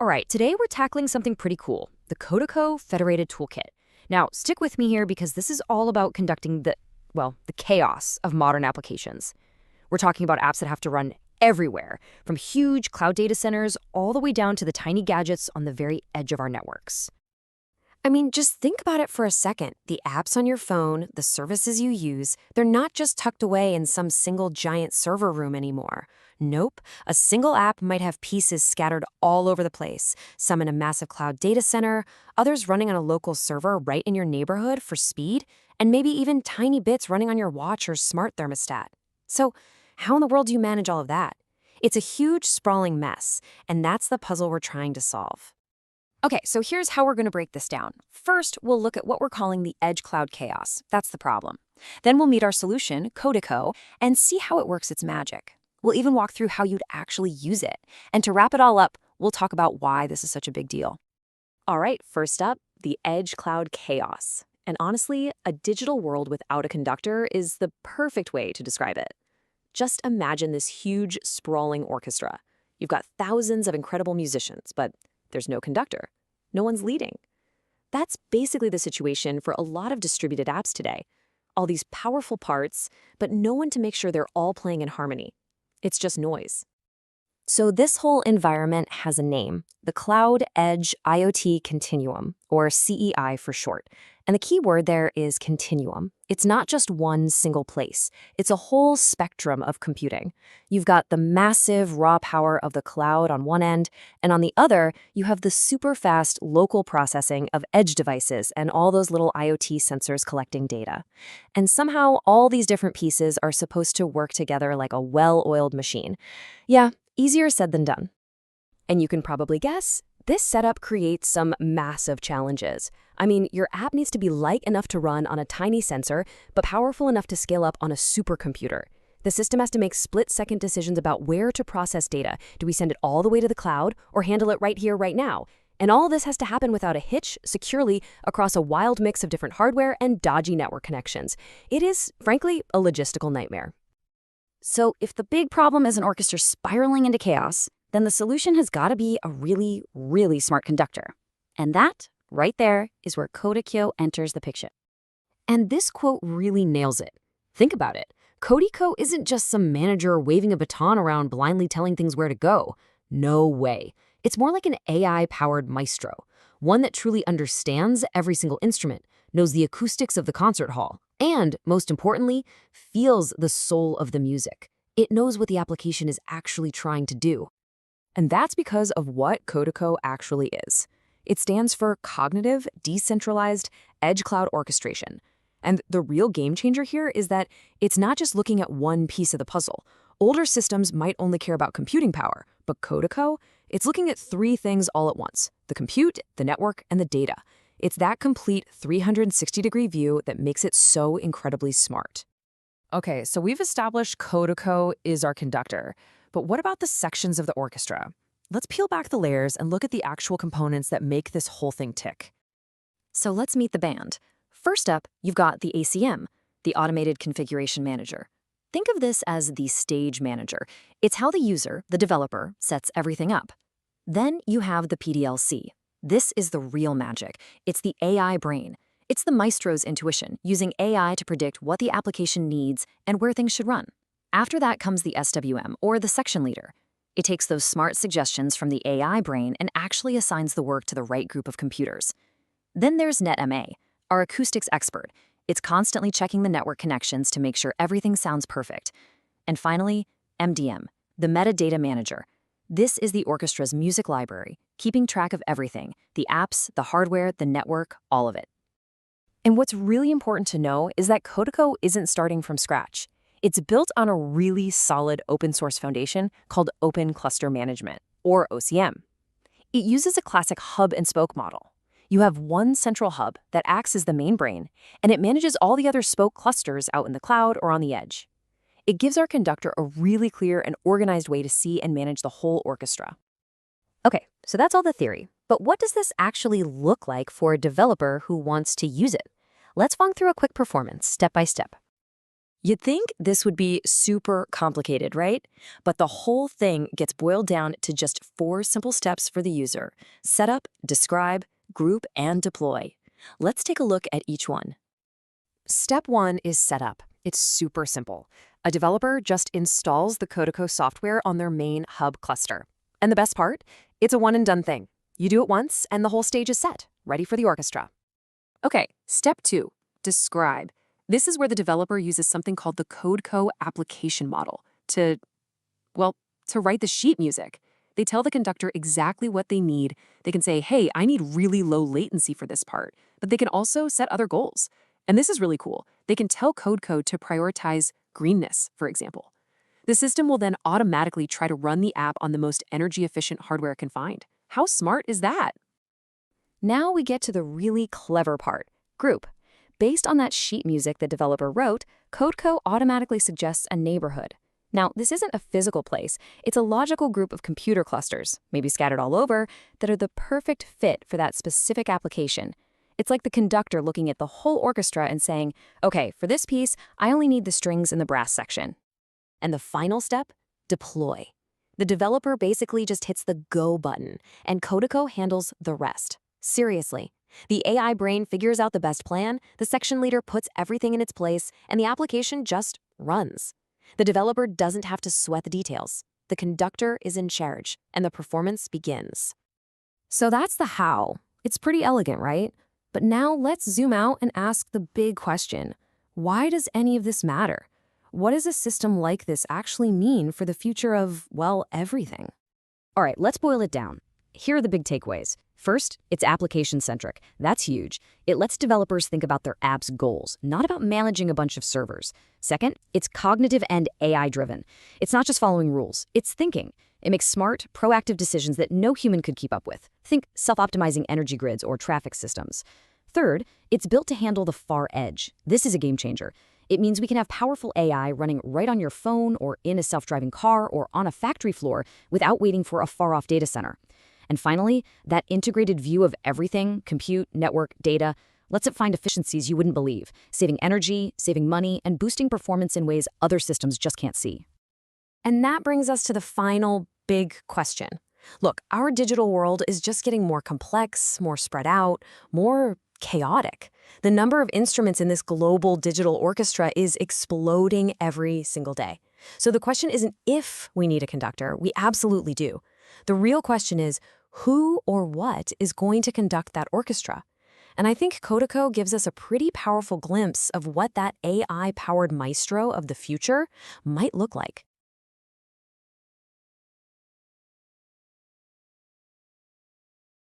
All right, today we're tackling something pretty cool, the CODECO Federated Toolkit. Now, stick with me here because this is all about conducting the chaos of modern applications. We're talking about apps that have to run everywhere, from huge cloud data centers all the way down to the tiny gadgets on the very edge of our networks. I mean, just think about it for a second. The apps on your phone, the services you use, they're not just tucked away in some single giant server room anymore. Nope, a single app might have pieces scattered all over the place, some in a massive cloud data center, others running on a local server right in your neighborhood for speed, and maybe even tiny bits running on your watch or smart thermostat. So, how in the world do you manage all of that? It's a huge, sprawling mess, and that's the puzzle we're trying to solve. Okay, so here's how we're going to break this down. First, we'll look at what we're calling the edge cloud chaos. That's the problem. Then we'll meet our solution, CODECO, and see how it works its magic. We'll even walk through how you'd actually use it. And to wrap it all up, we'll talk about why this is such a big deal. All right, first up, the edge cloud chaos. And honestly, a digital world without a conductor is the perfect way to describe it. Just imagine this huge, sprawling orchestra. You've got thousands of incredible musicians, but there's no conductor. No one's leading. That's basically the situation for a lot of distributed apps today. All these powerful parts, but no one to make sure they're all playing in harmony. It's just noise. So this whole environment has a name, the Cloud Edge IoT Continuum, or CEI for short. And the key word there is continuum. It's not just one single place. It's a whole spectrum of computing. You've got the massive raw power of the cloud on one end, and on the other, you have the super fast local processing of edge devices and all those little IoT sensors collecting data. And somehow, all these different pieces are supposed to work together like a well-oiled machine. Yeah, easier said than done. And you can probably guess, this setup creates some massive challenges. I mean, your app needs to be light enough to run on a tiny sensor, but powerful enough to scale up on a supercomputer. The system has to make split-second decisions about where to process data. Do we send it all the way to the cloud or handle it right here, right now? And all this has to happen without a hitch, securely, across a wild mix of different hardware and dodgy network connections. It is, frankly, a logistical nightmare. So if the big problem is an orchestra spiraling into chaos, then the solution has got to be a really, really smart conductor. And that, right there, is where CODECO enters the picture. And this quote really nails it. Think about it. CODECO isn't just some manager waving a baton around blindly telling things where to go. No way. It's more like an AI-powered maestro, one that truly understands every single instrument, knows the acoustics of the concert hall, and, most importantly, feels the soul of the music. It knows what the application is actually trying to do. And that's because of what CODECO actually is. It stands for Cognitive Decentralized Edge Cloud Orchestration. And the real game changer here is that it's not just looking at one piece of the puzzle. Older systems might only care about computing power, but CODECO, it's looking at three things all at once: the compute, the network, and the data. It's that complete 360-degree view that makes it so incredibly smart. Okay, so we've established CODECO is our conductor. But what about the sections of the orchestra? Let's peel back the layers and look at the actual components that make this whole thing tick. So let's meet the band. First up, you've got the ACM, the Automated Configuration Manager. Think of this as the stage manager. It's how the user, the developer, sets everything up. Then you have the PDLC. This is the real magic. It's the AI brain. It's the maestro's intuition, using AI to predict what the application needs and where things should run. After that comes the SWM, or the section leader. It takes those smart suggestions from the AI brain and actually assigns the work to the right group of computers. Then there's NetMA, our acoustics expert. It's constantly checking the network connections to make sure everything sounds perfect. And finally, MDM, the metadata manager. This is the orchestra's music library, keeping track of everything: the apps, the hardware, the network, all of it. And what's really important to know is that CODECO isn't starting from scratch. It's built on a really solid open-source foundation called Open Cluster Management, or OCM. It uses a classic hub-and-spoke model. You have one central hub that acts as the main brain, and it manages all the other spoke clusters out in the cloud or on the edge. It gives our conductor a really clear and organized way to see and manage the whole orchestra. Okay, so that's all the theory. But what does this actually look like for a developer who wants to use it? Let's walk through a quick performance, step by step. You'd think this would be super complicated, right? But the whole thing gets boiled down to just 4 simple steps for the user: setup, describe, group, and deploy. Let's take a look at each one. Step 1 is setup. It's super simple. A developer just installs the CODECO software on their main hub cluster. And the best part? It's a one-and-done thing. You do it once, and the whole stage is set, ready for the orchestra. Okay, step 2, describe. This is where the developer uses something called the CODECO application model to write the sheet music. They tell the conductor exactly what they need. They can say, hey, I need really low latency for this part, but they can also set other goals. And this is really cool. They can tell CODECO to prioritize greenness, for example. The system will then automatically try to run the app on the most energy-efficient hardware it can find. How smart is that? Now we get to the really clever part, group. Based on that sheet music the developer wrote, CODECO automatically suggests a neighborhood. Now, this isn't a physical place. It's a logical group of computer clusters, maybe scattered all over, that are the perfect fit for that specific application. It's like the conductor looking at the whole orchestra and saying, okay, for this piece, I only need the strings and the brass section. And the final step? Deploy. The developer basically just hits the go button, and CODECO handles the rest. Seriously. The AI brain figures out the best plan, the section leader puts everything in its place, and the application just runs. The developer doesn't have to sweat the details. The conductor is in charge, and the performance begins. So that's the how. It's pretty elegant, right? But now let's zoom out and ask the big question. Why does any of this matter? What does a system like this actually mean for the future of, well, everything? All right, let's boil it down. Here are the big takeaways. First, it's application-centric. That's huge. It lets developers think about their app's goals, not about managing a bunch of servers. Second, it's cognitive and AI-driven. It's not just following rules, it's thinking. It makes smart, proactive decisions that no human could keep up with. Think self-optimizing energy grids or traffic systems. Third, it's built to handle the far edge. This is a game changer. It means we can have powerful AI running right on your phone or in a self-driving car or on a factory floor without waiting for a far-off data center. And finally, that integrated view of everything, compute, network, data, lets it find efficiencies you wouldn't believe, saving energy, saving money, and boosting performance in ways other systems just can't see. And that brings us to the final big question. Look, our digital world is just getting more complex, more spread out, more chaotic. The number of instruments in this global digital orchestra is exploding every single day. So the question isn't if we need a conductor, we absolutely do. The real question is, who or what is going to conduct that orchestra? And I think CODECO gives us a pretty powerful glimpse of what that AI-powered maestro of the future might look like.